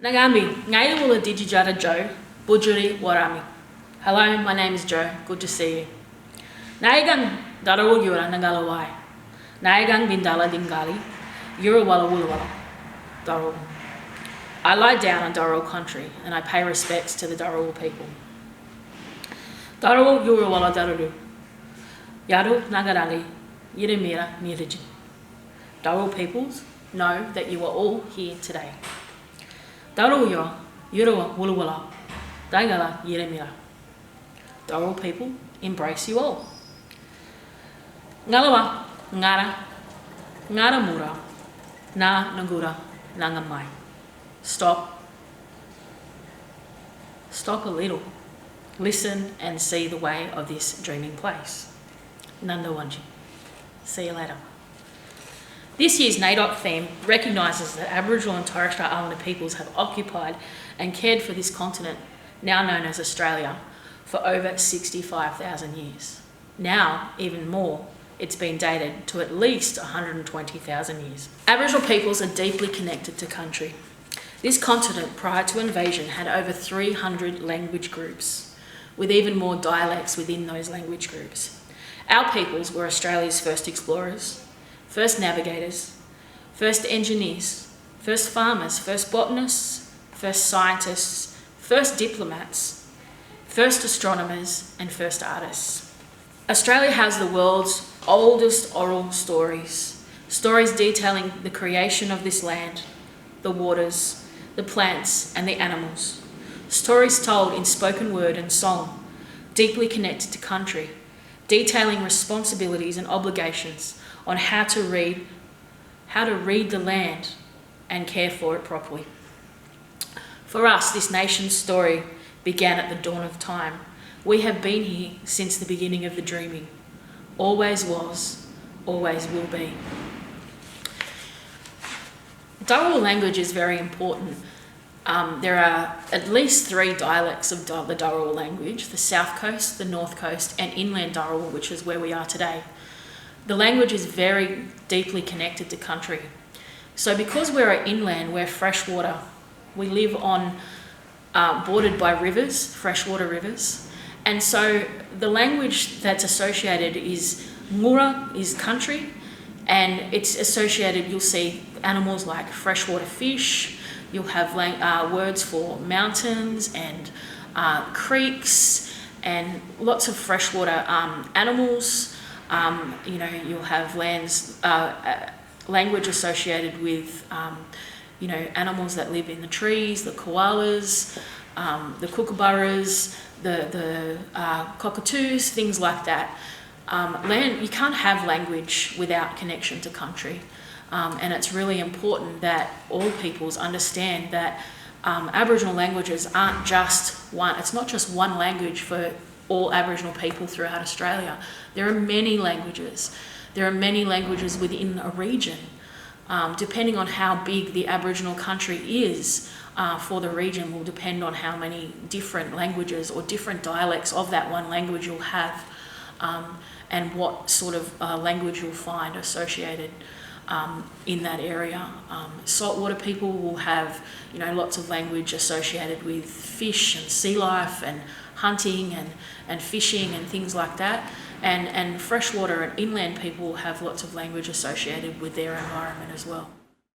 Nagambi, Ngaida Wula Dijijata Joe, Bujuri Warami. Hello, my name is Joe. Good to see you. Naigang Darawu Yura Nagalawai. Naigang Bindala Dingali, Yura Walla Wula Walla. Darawu. I lie down on Darawu country and I pay respects to the Darawu people. Darawu Yura Walla Dararu. Yadu Nagarali, Yirimira Niriji. Darawu peoples, know that you are all here today. Darawu Yura Wula Walla. Daigala Yirimira. Darawu people embrace you all. Ngalawa, Ngara, Ngara Mura, Na Nagura, Nangamai. Stop a little. Listen and see the way of this dreaming place. Nandawanji. See you later. This year's NAIDOC theme recognises that Aboriginal and Torres Strait Islander peoples have occupied and cared for this continent, now known as Australia, for over 65,000 years. Now, even more, it's been dated to at least 120,000 years. Aboriginal peoples are deeply connected to country. This continent, prior to invasion, had over 300 language groups, with even more dialects within those language groups. Our peoples were Australia's first explorers, first navigators, first engineers, first farmers, first botanists, first scientists, first diplomats, first astronomers, and first artists. Australia has the world's oldest oral stories detailing the creation of this land, the waters, the plants, and the animals. Stories told in spoken word and song, deeply connected to country, detailing responsibilities and obligations on how to read the land and care for it properly. For us, this nation's story began at the dawn of time. We have been here since the beginning of the dreaming. Always was, always will be. Darawu language is very important. There are at least 3 dialects of the Darawu language: the South Coast, the North Coast, and inland Darawu, which is where we are today. The language is very deeply connected to country. So because we're inland, we're freshwater. We live on bordered by rivers, freshwater rivers. And so the language that's associated is Mura, is country, and it's associated, you'll see animals like freshwater fish, you'll have words for mountains and creeks and lots of freshwater animals. You'll have language associated with animals that live in the trees, the koalas, the kookaburras, the cockatoos, things like that. You can't have language without connection to country. And it's really important that all peoples understand that Aboriginal languages aren't just one. It's not just one language for all Aboriginal people throughout Australia. There are many languages. There are many languages within a region. Depending on how big the Aboriginal country is for the region will depend on how many different languages or different dialects of that one language you'll have, and what sort of language you'll find associated in that area. Saltwater people will have, lots of language associated with fish and sea life and hunting and fishing and things like that. And freshwater and inland people have lots of language associated with their environment as well.